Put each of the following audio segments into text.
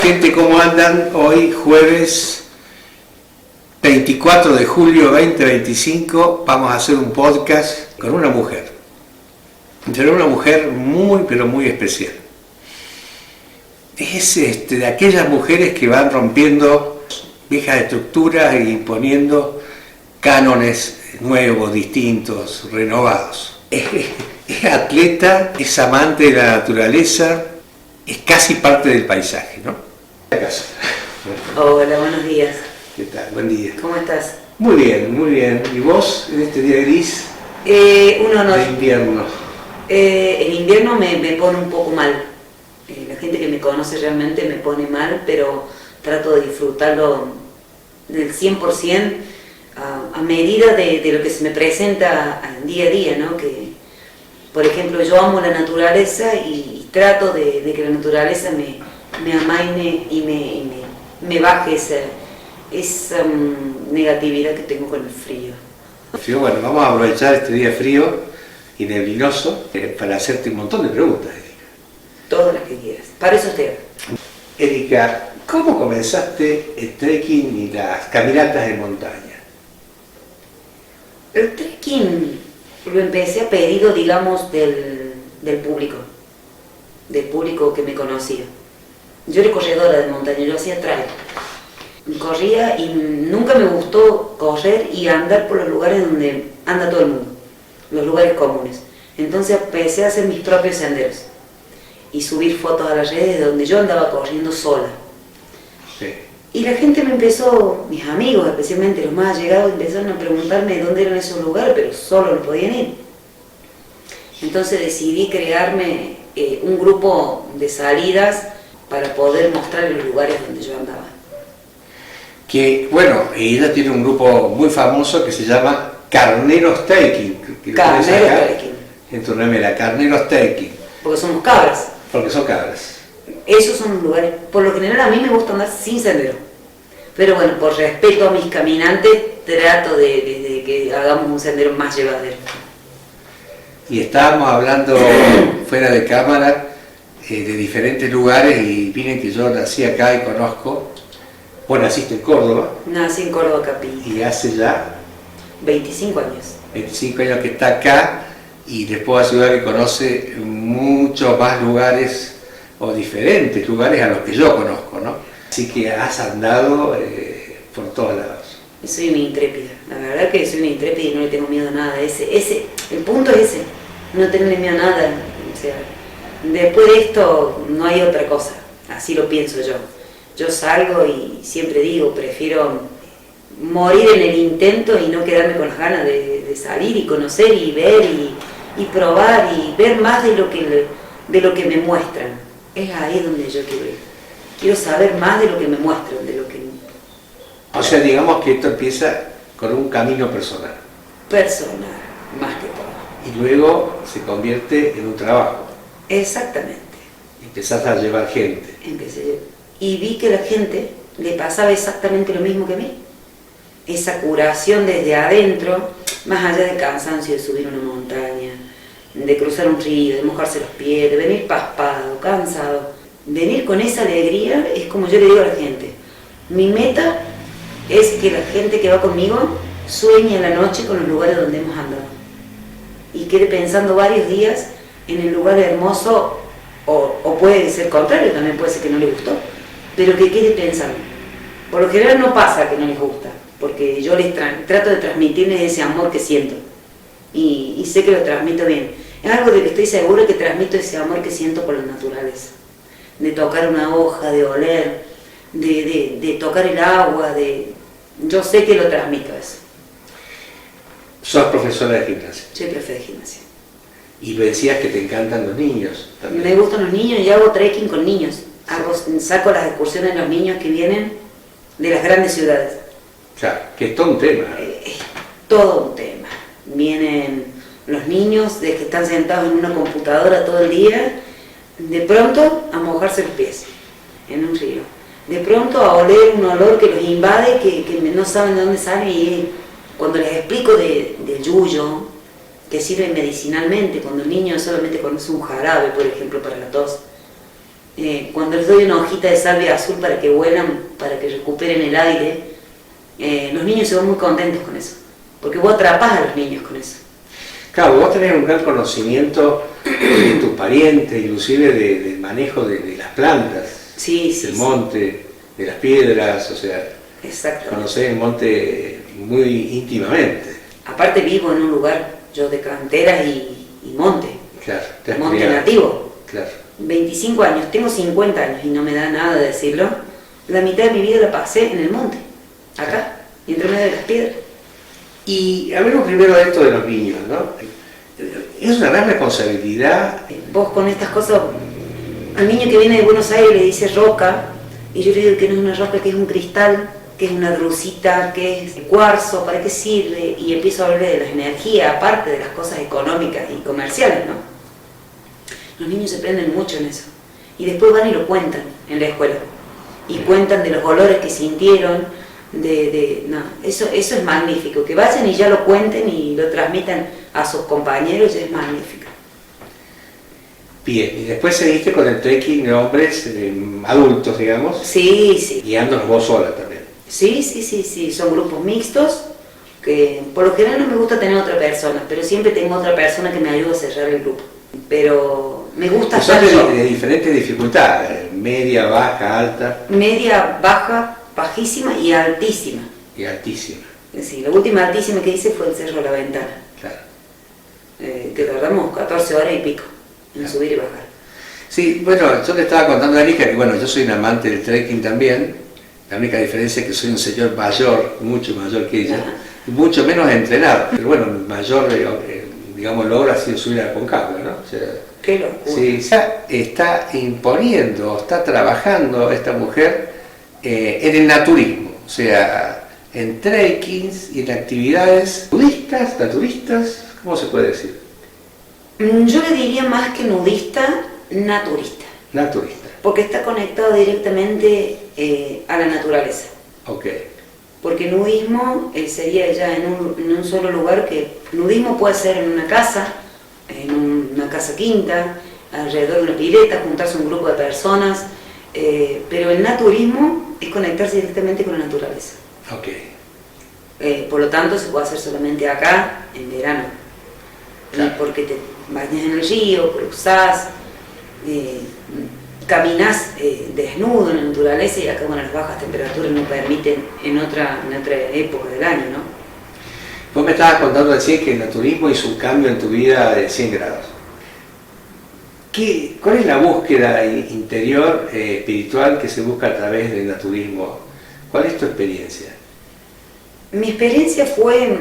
Gente, ¿cómo andan? Hoy jueves 24 de julio 2025 vamos a hacer un podcast con una mujer. Será una mujer muy, pero muy especial. Es de aquellas mujeres que van rompiendo viejas estructuras y poniendo cánones nuevos, distintos, renovados. Es atleta, es amante de la naturaleza, es casi parte del paisaje, ¿no? Hola, buenos días. ¿Qué tal? Buen día. ¿Cómo estás? Muy bien, muy bien. ¿Y vos en este día gris Un honor. de invierno? El invierno me pone un poco mal. La gente que me conoce realmente me pone mal, pero trato de disfrutarlo del 100% a medida de lo que se me presenta día a día, ¿no? Que, por ejemplo, yo amo la naturaleza y trato de que la naturaleza me amaine y me baje esa negatividad que tengo con el frío. Bueno, vamos a aprovechar este día frío y neblinoso para hacerte un montón de preguntas, Erika. Todas las que quieras. Para eso estoy. Erika, ¿cómo comenzaste el trekking y las caminatas de montaña? El trekking lo empecé a pedido, digamos, del público que me conocía. Yo era corredora de montaña, yo hacía trail. Corría y nunca me gustó correr y andar por los lugares donde anda todo el mundo, los lugares comunes. Entonces empecé a hacer mis propios senderos y subir fotos a las redes de donde yo andaba corriendo sola. Sí. Y la gente me empezó, mis amigos especialmente los más allegados, empezaron a preguntarme dónde eran esos lugares, pero solo no podían ir. Entonces decidí crearme un grupo de salidas para poder mostrar los lugares donde yo andaba. Que, bueno, ella tiene un grupo muy famoso que se llama Carneros Trekking. Carneros Trekking. En tu remera, Carneros Trekking. Porque somos cabras. Porque son cabras. Esos son los lugares. Por lo general a mí me gusta andar sin sendero. Pero bueno, por respeto a mis caminantes, trato de que hagamos un sendero más llevadero. Y estábamos hablando fuera de cámara de diferentes lugares y miren que yo nací acá y conozco. Vos naciste en Córdoba. Nací en Córdoba, Capilla. Y hace ya 25 años. 25 años que está acá y después a ciudad que conoce muchos más lugares o diferentes lugares a los que yo conozco, ¿no? Así que has andado por todos lados. Soy una intrépida, la verdad que soy una intrépida y no le tengo miedo a nada. El punto es ese, no tenerle miedo a nada. O sea, después de esto no hay otra cosa, así lo pienso yo. Yo salgo y siempre digo, prefiero morir en el intento y no quedarme con las ganas de salir y conocer y ver y probar y ver más de lo que me muestran. Es ahí donde yo quiero ir. Quiero saber más de lo que me muestran, de lo que... O sea, digamos que esto empieza con un camino personal. Personal, más que todo. Y luego se convierte en un trabajo. Exactamente. Empezás a llevar gente. Empecé y vi que a la gente le pasaba exactamente lo mismo que a mí. Esa curación desde adentro, más allá del cansancio de subir una montaña, de cruzar un río, de mojarse los pies, de venir paspado, cansado. Venir con esa alegría es como yo le digo a la gente. Mi meta es que la gente que va conmigo sueñe en la noche con los lugares donde hemos andado. Y quede pensando varios días en el lugar hermoso, o puede ser contrario, también puede ser que no le gustó, pero que quede pensando. Por lo general no pasa que no les gusta, porque yo les trato de transmitirles ese amor que siento y sé que lo transmito bien. Es algo de que estoy seguro que transmito ese amor que siento por la naturaleza, de tocar una hoja, de oler, de tocar el agua, yo sé que lo transmito eso. Sos profesora de gimnasia. Soy profe de gimnasia. Y me decías que te encantan los niños también. Me gustan los niños y hago trekking con niños. Saco las excursiones de los niños que vienen de las grandes ciudades. O sea, que es todo un tema. Es todo un tema. Vienen los niños de que están sentados en una computadora todo el día, de pronto a mojarse los pies en un río. De pronto a oler un olor que los invade, que no saben de dónde sale, y cuando les explico del yuyo, que sirve medicinalmente, cuando el niño solamente conoce un jarabe, por ejemplo, para la tos, Cuando les doy una hojita de salvia azul para que vuelan, para que recuperen el aire, los niños se van muy contentos con eso, porque vos atrapás a los niños con eso. Claro, vos tenés un gran conocimiento de tus parientes, inclusive del manejo de las plantas, Sí, del monte, de las piedras, o sea, exacto. conocés el monte muy íntimamente. Aparte vivo en un lugar, yo de canteras y monte, Claro, te has monte criado. nativo. Claro. 25 años, tengo 50 años y no me da nada decirlo. La mitad de mi vida la pasé en el monte, acá, entre medio de las piedras. Y hablemos primero de esto de los niños, ¿no? Es una gran responsabilidad. Vos con estas cosas, al niño que viene de Buenos Aires le dice roca, y yo le digo que no es una roca, que es un cristal, que es una drusita, que es cuarzo, ¿para qué sirve? Y empiezo a hablar de las energías, aparte de las cosas económicas y comerciales, ¿no? Los niños se prenden mucho en eso. Y después van y lo cuentan en la escuela. Y cuentan de los olores que sintieron, no, eso es magnífico. Que vayan y ya lo cuenten y lo transmitan a sus compañeros, es magnífico. Bien, y después seguiste con el trekking de hombres adultos, digamos, Sí. guiándonos vos sola también. Sí, son grupos mixtos, que por lo general no me gusta tener otra persona, pero siempre tengo otra persona que me ayuda a cerrar el grupo. Pero me gusta Que son estar yo. de diferentes dificultades, media, baja, alta Media, baja, bajísima y altísima. y altísima. Sí, la última altísima que hice fue el Cerro de la Ventana, Claro. que tardamos 14 horas y pico en subir y bajar. Sí, bueno, yo le estaba contando a Erika que bueno, yo soy un amante del trekking también. La única diferencia es que soy un señor mayor, mucho mayor que ella, y mucho menos entrenado. Pero bueno, mi mayor, digamos, logro ha sido subir a Aconcagua, ¿no? O sea, Qué locura. sí, ya está imponiendo, está trabajando esta mujer en el naturismo, o sea, en trekkings y en actividades nudistas, naturistas, ¿cómo se puede decir? Yo le diría más que nudista, naturista, Naturista, porque está conectado directamente a la naturaleza. ok. Porque nudismo sería ya en un solo lugar, que nudismo puede ser en una casa quinta, alrededor de una pileta, juntarse un grupo de personas, pero el naturismo es conectarse directamente con la naturaleza. Ok. Por lo tanto se puede hacer solamente acá, en verano. Claro. Porque te bañas en el río, cruzás, caminás desnudo en la naturaleza, y acá bueno, las bajas temperaturas no permiten en otra época del año, ¿no? Vos me estabas contando recién que el naturismo hizo un cambio en tu vida de 100 grados. ¿Cuál es la búsqueda interior espiritual que se busca a través del naturismo? ¿Cuál es tu experiencia? Mi experiencia fue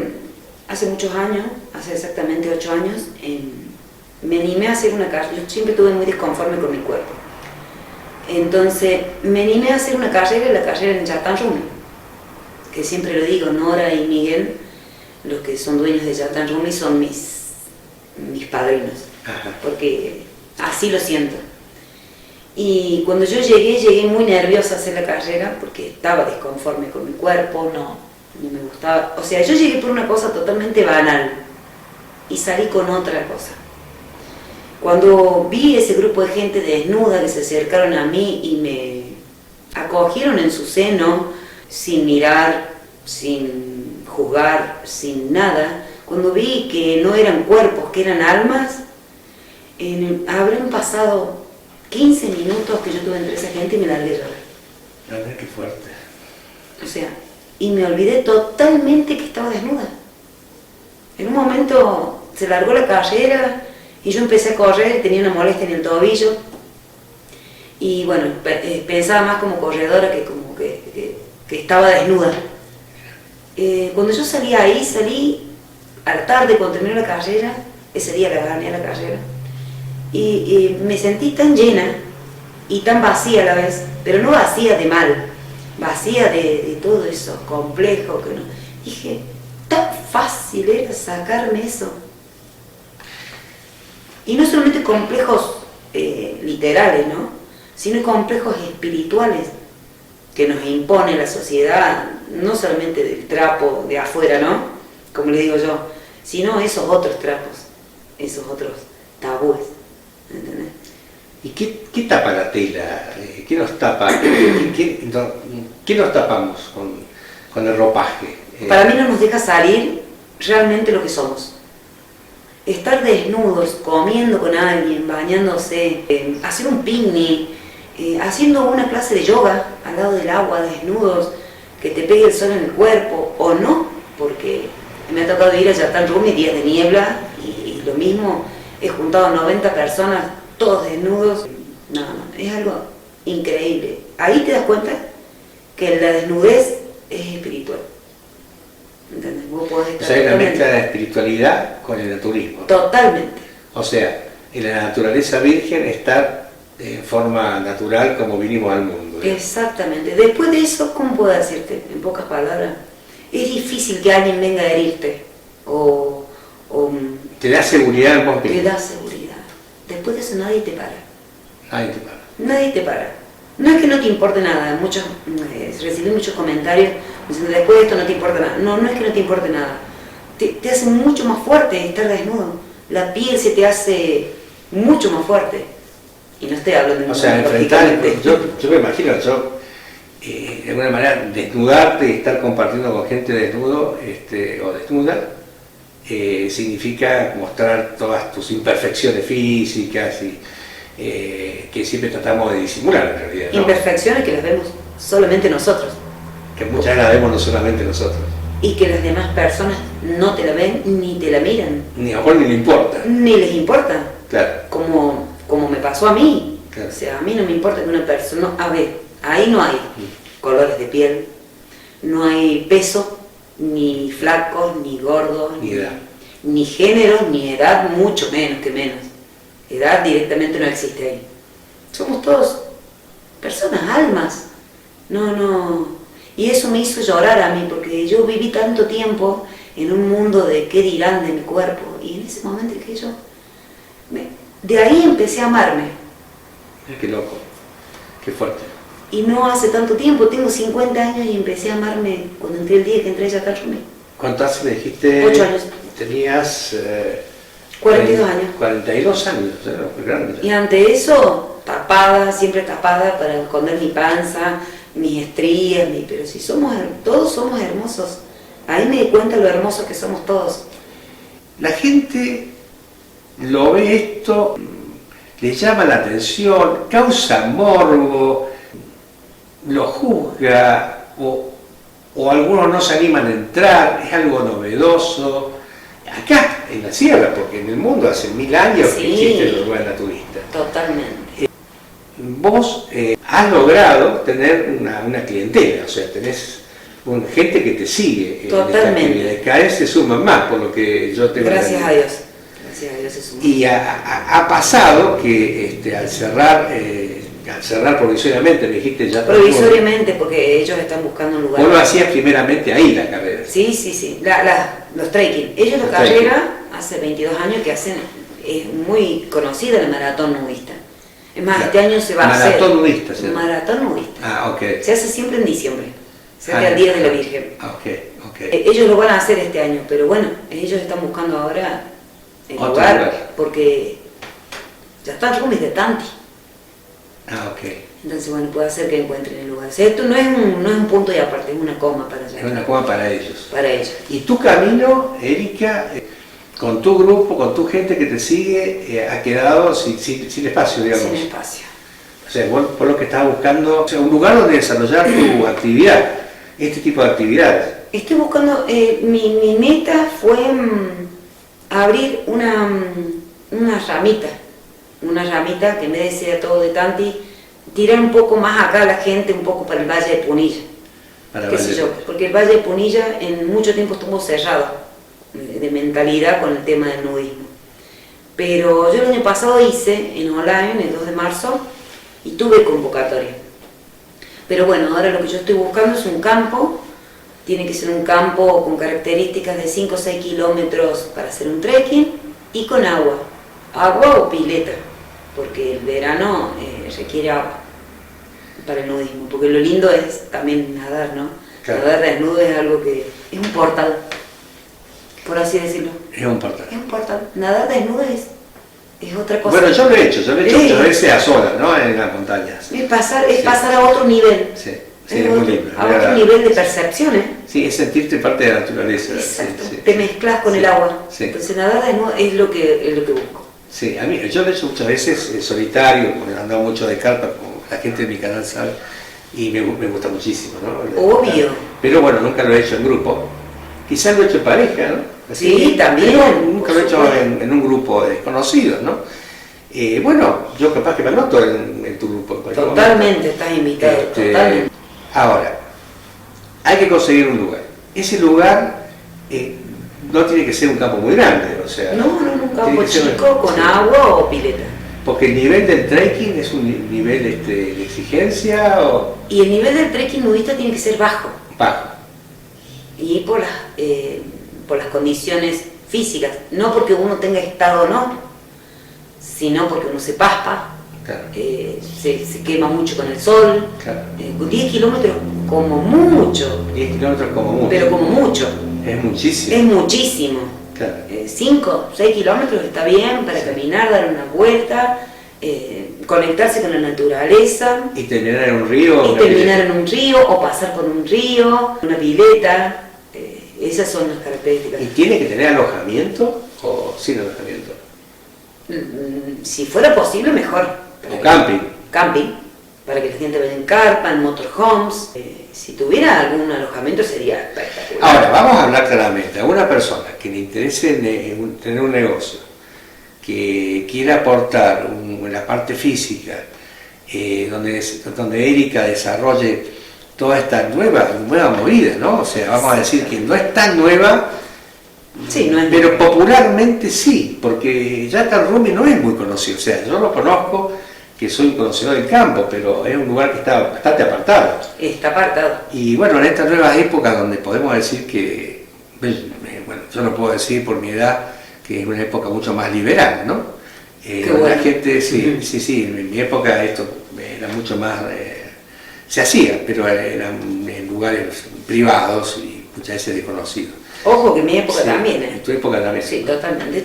hace muchos años, hace exactamente 8 años, me animé a hacer una carrera. Yo siempre estuve muy disconforme con mi cuerpo. Entonces me animé a hacer una carrera, la carrera en Yatán Rumi, que siempre lo digo, Nora y Miguel, los que son dueños de Yatán Rumi, son mis padrinos. Ajá. Porque así lo siento. Y cuando yo llegué muy nerviosa a hacer la carrera, porque estaba disconforme con mi cuerpo, no me gustaba. O sea, yo llegué por una cosa totalmente banal y salí con otra cosa. Cuando vi ese grupo de gente desnuda que se acercaron a mí y me acogieron en su seno, sin mirar, sin juzgar, sin nada, cuando vi que no eran cuerpos, que eran almas, habrán pasado 15 minutos que yo estuve entre esa gente y me largué a llorar. A ver, qué fuerte. O sea, y me olvidé totalmente que estaba desnuda. En un momento se largó la carrera y yo empecé a correr, tenía una molestia en el tobillo. Y bueno, pensaba más como corredora que como que estaba desnuda. Cuando yo salí ahí, salí a la tarde cuando terminó la carrera, ese día la gané la carrera. Y me sentí tan llena y tan vacía a la vez, pero no vacía de mal, vacía de todo eso complejo que no. Dije, tan fácil era sacarme eso. Y no solamente complejos literales, ¿no? Sino complejos espirituales que nos impone la sociedad, no solamente del trapo de afuera, ¿no? Como le digo yo, sino esos otros trapos, esos otros tabúes, ¿entendés? ¿Y qué tapa la tela? ¿Qué nos tapa? ¿Qué nos tapamos con el ropaje? Para mí no nos deja salir realmente lo que somos. Estar desnudos, comiendo con alguien, bañándose, hacer un picnic, haciendo una clase de yoga al lado del agua, desnudos, que te pegue el sol en el cuerpo, o no, porque me ha tocado ir a Yatán Rumi, días de niebla, y lo mismo, he juntado 90 personas, todos desnudos. No, es algo increíble. Ahí te das cuenta que la desnudez es espiritual. ¿Entendés? Vos podés estar. O sea, hay una mezcla de espiritualidad con el naturismo. Totalmente. O sea, en la naturaleza virgen estar en forma natural como vinimos al mundo. Exactamente. Después de eso, ¿cómo puedo decirte? En pocas palabras, es difícil que alguien venga a herirte o te da seguridad en vos mismo. te da seguridad. Después de eso nadie te para. Nadie te para. Nadie te para. No es que no te importe nada. Recibí muchos comentarios diciendo después de esto no te importa nada. No, no es que no te importe nada. Te hace mucho más fuerte estar desnudo. La piel se te hace mucho más fuerte. Y no estoy hablando de... O sea, enfrentar, yo me imagino, de alguna manera, desnudarte y estar compartiendo con gente desnudo o desnuda, significa mostrar todas tus imperfecciones físicas y que siempre tratamos de disimular en realidad, ¿no? Imperfecciones que las vemos solamente nosotros. Que muchas las vemos no solamente nosotros. Y que las demás personas no te la ven ni te la miran. Ni a vos ni le importa. Ni les importa. Claro. Como me pasó a mí. Claro. O sea, a mí no me importa que una persona... A ver, ahí no hay colores de piel, no hay peso, ni flacos, ni gordos, Ni edad. ni género, ni edad, mucho menos que menos. Edad directamente no existe ahí. Somos todos personas, almas. No. Y eso me hizo llorar a mí, porque yo viví tanto tiempo en un mundo de qué dirán de mi cuerpo. Y en ese momento que yo... de ahí empecé a amarme. Qué loco, qué fuerte. Y no hace tanto tiempo, tengo 50 años y empecé a amarme cuando entré el día que entré a Yatán Rumi. ¿Cuánto hace me dijiste? 8 años. Tenías... 42 años. 42 años, era muy grande. Y ante eso, tapada, siempre tapada para esconder mi panza, mis estrías, pero si todos somos hermosos. Ahí me di cuenta lo hermosos que somos todos. La gente lo ve esto, le llama la atención, causa morbo, lo juzga o algunos no se animan a entrar, es algo novedoso. Acá, en la sierra, porque en el mundo hace 1000 años que existe el lugar naturista. Totalmente. Vos has logrado tener una clientela, o sea, tenés gente que te sigue. Totalmente. En cada vez se suman más, por lo que yo tengo. Gracias a Dios. Gracias a Dios se suman. Y ha pasado que al cerrar provisoriamente, me dijiste ya... Provisoriamente, porque ellos están buscando un lugar. Vos lo hacías primeramente ahí la carrera. Sí. Los trekking. Ellos la carrera, hace 22 años que hacen, es muy conocida la maratón nudista. Es más, Claro. este año se va a hacer. Maratón nudista, ¿sí? Maratón nudista. Ah, ok. Se hace siempre en diciembre. Se hace al Día de la Virgen. Ok. Ellos lo van a hacer este año, pero bueno, ellos están buscando ahora el Otro lugar, porque Yatán Rumi es de Tanti. Ah, ok. Entonces, bueno, puede ser que encuentren el lugar. O sea, esto no es un punto y aparte, es una coma para allá. Es una coma para ellos. Para ellos. Y tu camino, Erika, con tu grupo, con tu gente que te sigue, ha quedado sin espacio, digamos. Sin espacio. O sea, vos lo que estás buscando, o sea, un lugar donde desarrollar tu actividad, este tipo de actividades. Estoy buscando, mi meta fue abrir una ramita que en vez de ser todo de Tanti, tirar un poco más acá a la gente, un poco para el Valle de Punilla. Para qué sé yo, porque el Valle de Punilla en mucho tiempo estuvo cerrado de mentalidad con el tema del nudismo. Pero yo el año pasado hice en online, el 2 de marzo, y tuve convocatoria. Pero bueno, ahora lo que yo estoy buscando es un campo, tiene que ser un campo con características de 5 o 6 kilómetros para hacer un trekking y con agua o pileta, porque el verano requiere agua para el nudismo, porque lo lindo es también nadar, ¿no? Claro. Nadar desnudo es algo que es un portal, por así decirlo. Es un portal. Es un portal. Nadar desnudo es es otra cosa. Bueno, yo lo he hecho muchas veces a solas, ¿no? En las montañas. Es pasar a otro nivel. Sí, sí, es muy lindo. A otro nivel de percepción, Sí, es sentirte parte de la naturaleza. Exacto. Sí, sí. Te mezclas con el agua. Sí. Entonces nadar es lo que busco. Sí, a mí, yo lo he hecho muchas veces solitario, porque he andado mucho de carpa, como la gente de mi canal sabe, y me gusta muchísimo, ¿no? Obvio. Pero bueno, nunca lo he hecho en grupo. Quizás lo he hecho en pareja, ¿no? Así, Sí, también. pero nunca lo he hecho en un grupo de desconocidos, ¿no? Bueno, yo capaz que me anoto en tu grupo. En cualquier Totalmente, momento. estás invitado, totalmente. Ahora, hay que conseguir un lugar. Ese lugar no tiene que ser un campo muy grande, o sea... No, un campo tiene que ser chico con sí. agua o pileta. Porque el nivel del trekking es un nivel de exigencia o Y el nivel del trekking nudista tiene que ser bajo. bajo. Y por las condiciones físicas. No porque uno tenga estado o no, sino porque uno se paspa, Claro. se quema mucho con el sol. Claro. 10 kilómetros como mucho, 10 kilómetros como mucho. pero como mucho. Es muchísimo. Es muchísimo. Claro. 5, 6 kilómetros está bien para caminar, dar una vuelta, conectarse con la naturaleza. Y terminar en un río. Y una terminar pileta. en un río o pasar por un río, una pileta. Esas son las características. ¿Y tiene que tener alojamiento o sin alojamiento? Si fuera posible, mejor. O camping. Camping, para que la gente vaya en carpa, en motorhomes. Si tuviera algún alojamiento sería espectacular. Ahora, vamos a hablar claramente. A una persona que le interese tener un negocio, que quiera aportar en la parte física, donde Erika desarrolle toda esta nueva movida, ¿no? O sea, vamos a decir que no es tan nueva, Sí, no es pero popularmente sí, porque Yatan Rumi no es muy conocido. O sea, yo lo conozco, que soy un conocedor del campo, pero es un lugar que está bastante apartado. Está apartado. Y bueno, en estas nuevas épocas donde podemos decir que, bueno, yo no puedo decir por mi edad que es una época mucho más liberal, ¿no? Bueno. La gente, sí, en mi época esto era mucho más, se hacía, pero eran en lugares privados y muchas veces desconocidos. Ojo que en mi época Sí, también. En tu época también. Sí, totalmente.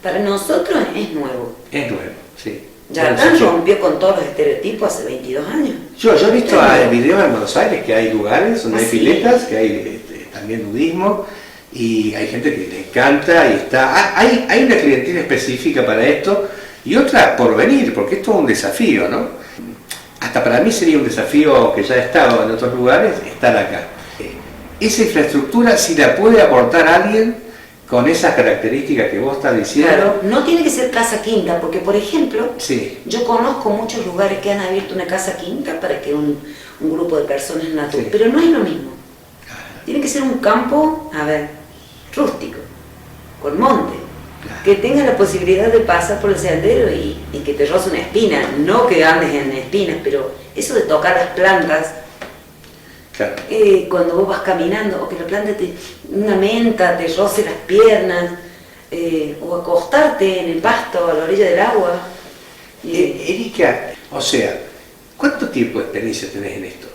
Para nosotros es nuevo. Es nuevo, sí. Yatan Bueno, rompió con todos los estereotipos hace 22 años. yo he visto videos en Buenos Aires que hay lugares donde hay sí. piletas, que hay también nudismo, y hay gente que le encanta y está... Hay una clientela específica para esto y otra por venir, porque esto es un desafío, ¿no? Hasta para mí sería un desafío que ya he estado en otros lugares, estar acá. Esa infraestructura, si la puede aportar alguien con esas características que vos estás diciendo... Claro, no tiene que ser casa quinta, porque por ejemplo, Sí, yo conozco muchos lugares que han abierto una casa quinta para que un grupo de personas Sí. pero no es lo mismo. Tiene que ser un campo, rústico, con monte, que tenga la posibilidad de pasar por el sendero y que te roce una espina, no que andes en espinas, pero eso de tocar las plantas, claro. cuando vos vas caminando, o que la planta una menta te roce las piernas, o acostarte en el pasto a la orilla del agua. Erika, o sea, ¿cuánto tiempo de experiencia tenés en esto?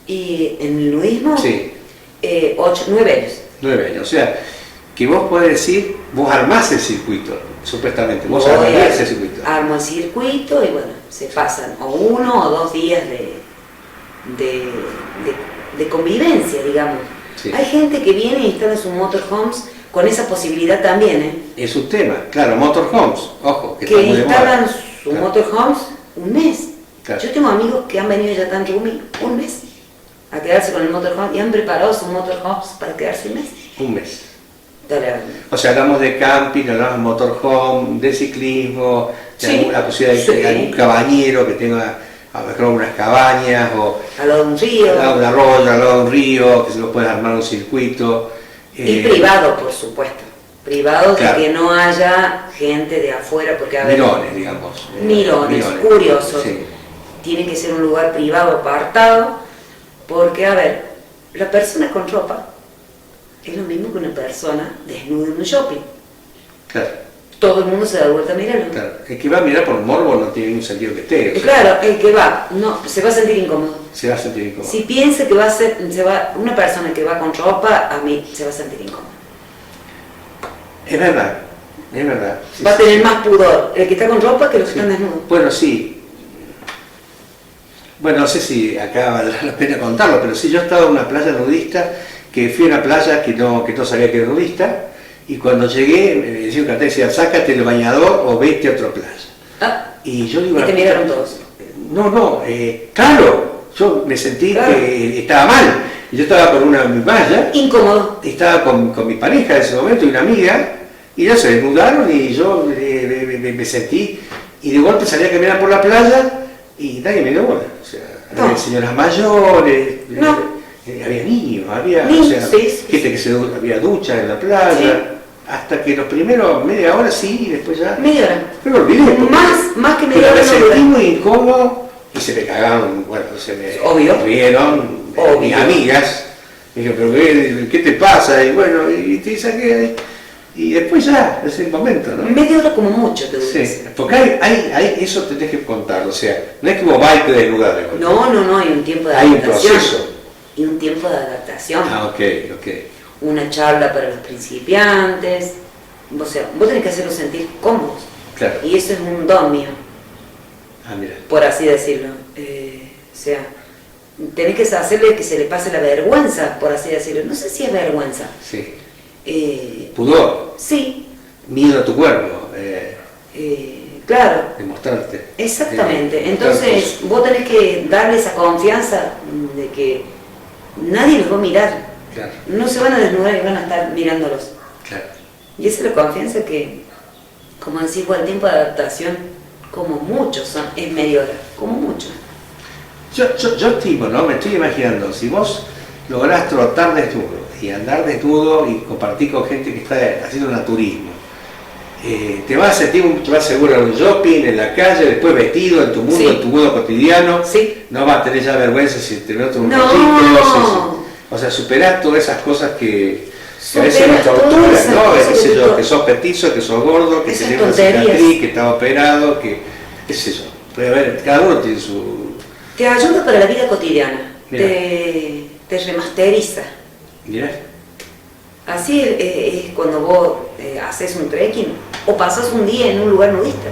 Y en el nudismo, Sí, 9 años. 9 años. O sea, que vos podés decir, vos armás el circuito, supuestamente, vos Voy armás el circuito. Armo el circuito y bueno, se pasan o 1 o 2 días de convivencia, digamos. Sí. Hay gente que viene y instala sus motorhomes con esa posibilidad también, Es un tema, claro, motorhomes, ojo, que que está muy de instalan moda. sus Claro. motorhomes un mes. Claro. Yo tengo amigos que han venido a Yatan Rumi un mes a quedarse con el motorhome y han preparado sus motorhomes para quedarse un mes. Un mes. Dale, O sea, hablamos de camping, hablamos de motorhome, de ciclismo, de Sí, la posibilidad de sí. algún cabañero que tenga a lo mejor unas cabañas o al lado de un río. al lado de un arroyo, al lado de un río, que se lo puede armar un circuito. Y privado, por supuesto. Privado, Claro. de que no haya gente de afuera, porque a ver, Mirones, digamos. mirones, curiosos. Sí. Tiene que ser un lugar privado, apartado, porque a ver, la persona con ropa es lo mismo que una persona desnuda en un shopping. Claro, Todo el mundo se da vuelta a mirarlo. claro. El que va a mirar por morbo no tiene ningún sentido que esté. O sea, Claro, el que va, no, se va a sentir incómodo. se va a sentir incómodo. Si piensa que una persona que va con ropa, a mí se va a sentir incómodo. Es verdad. Es verdad. Sí, Va a sí, tener sí. más pudor el que está con ropa que los que Sí. están desnudos. Bueno, sí. Bueno, no sé si acá vale la pena contarlo, pero sí, yo estaba en una playa nudista, que fui a una playa que no sabía que era nudista, y cuando llegué me decía un cartel, decía, sácate el bañador o vete a otra playa. Ah, Y yo digo, y te miraron todos. No, claro, yo me sentí Claro. que estaba mal. Y yo estaba con una mi malla, Incómodo. estaba con mi pareja en ese momento y una amiga, y ya se desnudaron y yo me sentí, y de golpe salí a caminar por la playa y nadie me dio bola. O sea, No. había señoras mayores, No. había niños, había Niños, o sea, sí, sí, gente que había ducha en la playa, Sí. hasta que los primeros media hora sí, y después ya Media hora. me olvidé. porque- Más que pero media hora me no sentí dura. muy incómodo y se me cagaron, bueno, se me Obvio. rieron Obvio. mis amigas. Me dijeron, pero ¿qué te pasa? Y bueno, y te saqué. Y después ya, es el momento, ¿no? Media hora como mucho te dura. Sí, porque hay eso tenés que contarlo, o sea, no es que vos vas y te desnudás de golpe. No, hay un tiempo de Hay un adaptación. proceso. Y un tiempo de adaptación. Ah, ok. Una charla para los principiantes. O sea, vos tenés que hacerlos sentir cómodos. Claro. Y eso es un don mío, Ah, mira. por así decirlo. O sea, tenés que hacerle que se le pase la vergüenza, por así decirlo. No sé si es vergüenza. Sí. Eh, Pudor, sí, miedo a tu cuerpo, claro. demostrarte. Exactamente. mostrar Entonces, cosas. vos tenés que darle esa confianza de que nadie los va a mirar. Claro, No se van a desnudar y van a estar mirándolos. claro. Y esa es la confianza que, como decís vos, el tiempo de adaptación, como muchos son, es media hora, como mucho. Yo estimo, ¿no? Me estoy imaginando, si vos lográs trotar desnudo y andar desnudo y compartir con gente que está haciendo naturismo, te vas a sentir mucho más seguro en un shopping, en la calle, después vestido, en tu mundo, Sí. en tu mundo cotidiano. Sí. No vas a tener ya vergüenza si te notas un No. rollito, o sea, superás todas esas cosas que a veces Superás nos todas torturan, esas ¿no? cosas Qué sé que yo, te- que sos petizo, que sos gordo, que Esas tenés una tonterías. cicatriz, que estás operado, que qué sé yo. Puede haber, cada uno tiene su... Te ayuda para la vida cotidiana, Mira. te remasteriza. Mirá, Así es cuando vos haces un trekking o pasas un día en un lugar nudista.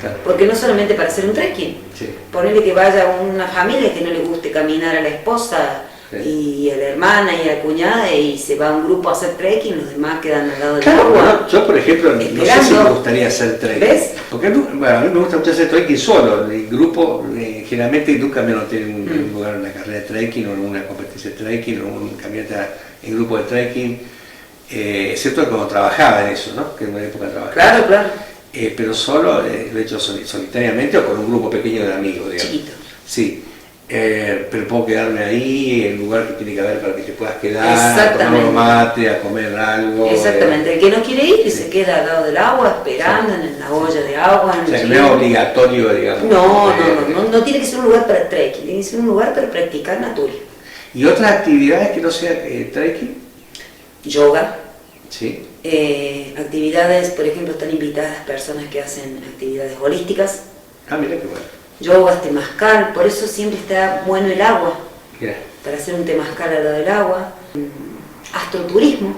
claro, Porque no solamente para hacer un trekking, sí. ponerle que vaya una familia que no le guste caminar a la esposa Sí. y a la hermana y a la cuñada y se va un grupo a hacer trekking, los demás quedan al lado del Claro, agua. bueno, yo por ejemplo, no sé si Esperando. me gustaría hacer trekking. ¿Ves? Porque bueno, a mí me gusta mucho hacer trekking solo. El grupo, generalmente nunca me noté en un lugar, en una carrera de trekking o en una competencia de trekking o en una caminata en grupo de trekking, excepto cuando trabajaba en eso, ¿no? Que en una época trabajaba. Claro. Pero solo lo he hecho solitariamente o con un grupo pequeño de amigos, digamos. Chiquito. Sí. Pero puedo quedarme ahí, en el lugar que tiene que haber para que te puedas quedar, a tomar Exactamente. un mate, a comer algo. Exactamente, el que no quiere ir Sí. se queda al lado del agua esperando en la olla de agua. En O sea, el que no es río. obligatorio, digamos. No tiene que ser un lugar para trekking, tiene que ser un lugar para practicar naturismo. ¿Y otras actividades que no sea trekking? Yoga, Sí. actividades, por ejemplo, están invitadas personas que hacen actividades holísticas, Ah, mira qué bueno. yoga, temazcal, por eso siempre está bueno el agua, Mira. para hacer un temazcal al lado del agua, astroturismo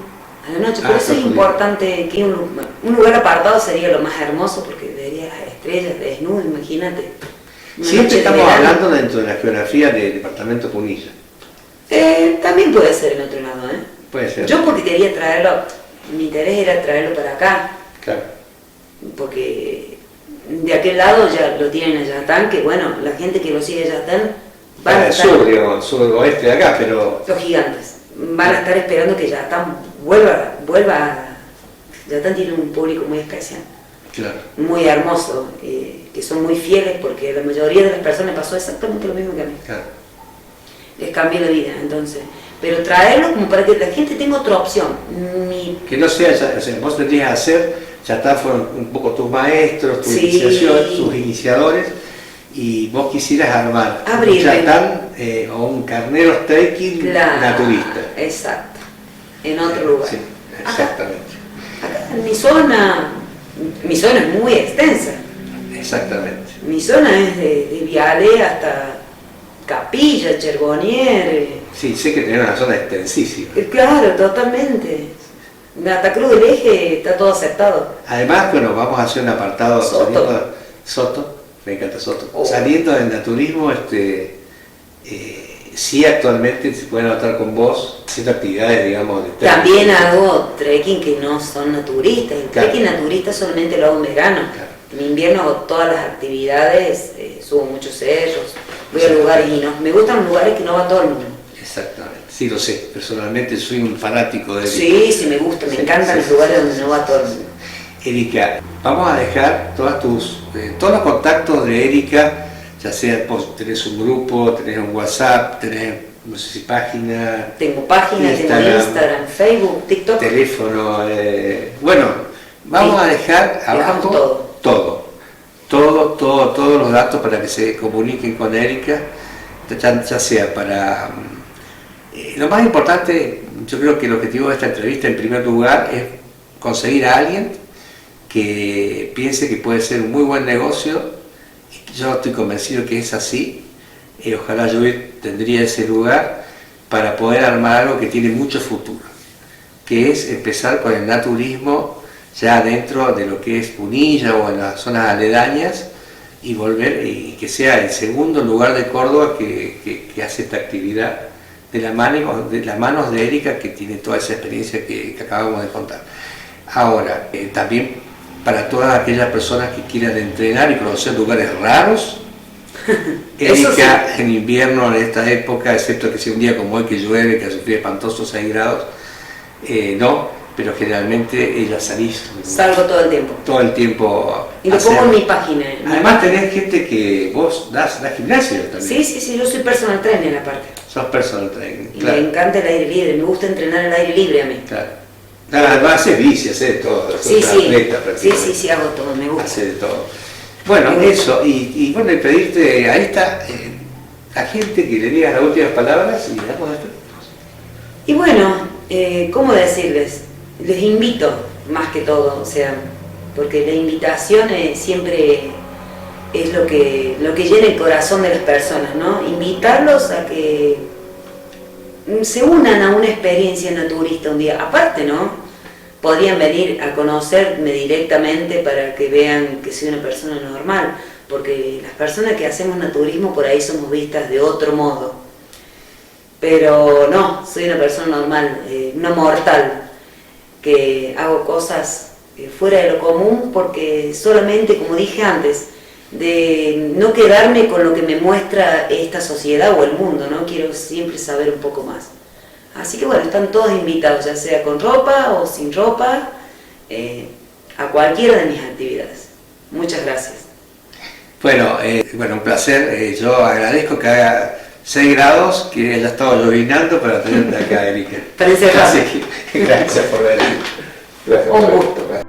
a la noche, por eso es Astroturismo. importante que un lugar apartado sería lo más hermoso porque vería las estrellas desnudas, imagínate. Una Siempre noche de estamos verano. hablando dentro de la geografía del departamento Punilla. También puede ser en otro lado, ¿eh? Puede ser. Yo porque quería traerlo, mi interés era traerlo para acá, Claro. porque de aquel lado ya lo tienen a Yatán, que bueno, la gente que lo sigue a Yatán van a Para el estar, sur, digamos, suroeste de acá, pero... los gigantes, van a estar esperando que Yatán vuelva Yatán tiene un público muy especial, Claro. muy hermoso, que son muy fieles porque la mayoría de las personas pasó exactamente lo mismo que a mí. Claro. Les cambió la vida, entonces. Pero traerlo como para que la gente tenga otra opción. Que no sea, o sea, vos tendrías que hacer, ya está, fueron un poco tus maestros, tus Sí. iniciaciones, tus iniciadores, y vos quisieras armar un Abrirle. chatán o un carnero trekking naturista. Exacto. En otro lugar. Sí, Acá, exactamente. acá en mi zona es muy extensa. Exactamente. Mi zona es de Viale hasta Capilla, Chergonier. Sí, sé que tenés una zona extensísima. Claro, totalmente. Hasta Cruz del Eje está todo aceptado. Además, bueno, vamos a hacer un apartado Soto. Soto, me encanta Soto. Oh. Saliendo del naturismo, sí actualmente se pueden anotar con vos haciendo actividades, digamos, de trekking. También hago trekking que no son naturistas. El Claro. trekking naturista solamente lo hago en verano. Claro. En invierno hago todas las actividades, subo muchos cerros, voy a Sí. lugares y no, me gustan los lugares que no va todo el mundo. Exactamente, sí lo sé, personalmente soy un fanático de Sí, sí me gusta, me Sí, encantan sí, los sí, lugares sí, donde no va todo el mundo. Erika, vamos a dejar todos los contactos de Erika, ya sea tenés un grupo, tenés un WhatsApp, tenés, no sé si página, Tengo página, tengo Instagram, Facebook, TikTok. teléfono, bueno, vamos Sí. a dejar Dejamos abajo todos los datos para que se comuniquen con Erika, ya sea para... lo más importante, yo creo que el objetivo de esta entrevista en primer lugar es conseguir a alguien que piense que puede ser un muy buen negocio. Yo estoy convencido que es así, ojalá yo tendría ese lugar para poder armar algo que tiene mucho futuro, que es empezar con el naturismo ya dentro de lo que es Punilla o en las zonas aledañas y volver y que sea el segundo lugar de Córdoba que hace esta actividad de las manos de Erika, que tiene toda esa experiencia que acabamos de contar. Ahora, también para todas aquellas personas que quieran entrenar y conocer lugares raros, Erika sí. En invierno, en esta época, excepto que sea un día como hoy que llueve, que hace un frío espantoso, 6 grados, no, pero generalmente ella salís. Salgo todo el tiempo. Todo el tiempo. Y lo pongo en mi página. Además tenés gente que vos das gimnasio también. Sí, yo soy personal trainer aparte. Sos personal trainer. Y claro. Me encanta el aire libre, me gusta entrenar al aire libre a mí. Claro. Además haces bici, haces todo. Sí, sí, hago todo, me gusta. Haces de todo. Bueno, eso, y bueno, y pedirte a esta a gente que le diga las últimas palabras y damos después. Y bueno, ¿cómo decirles? Les invito, más que todo, o sea, porque la invitación siempre es lo que llena el corazón de las personas, ¿no? Invitarlos a que se unan a una experiencia naturista un día, aparte, ¿no? Podrían venir a conocerme directamente para que vean que soy una persona normal, porque las personas que hacemos naturismo por ahí somos vistas de otro modo. Pero no, soy una persona normal, una mortal, que hago cosas fuera de lo común porque solamente, como dije antes, de no quedarme con lo que me muestra esta sociedad o el mundo, ¿no? Quiero siempre saber un poco más. Así que bueno, están todos invitados, ya sea con ropa o sin ropa, a cualquiera de mis actividades. Muchas gracias. Bueno, un placer. Yo agradezco que haga 6 grados, que haya estado llovinando para tenerte acá, Erika. Para encerrarme. Gracias por venir. Un gusto.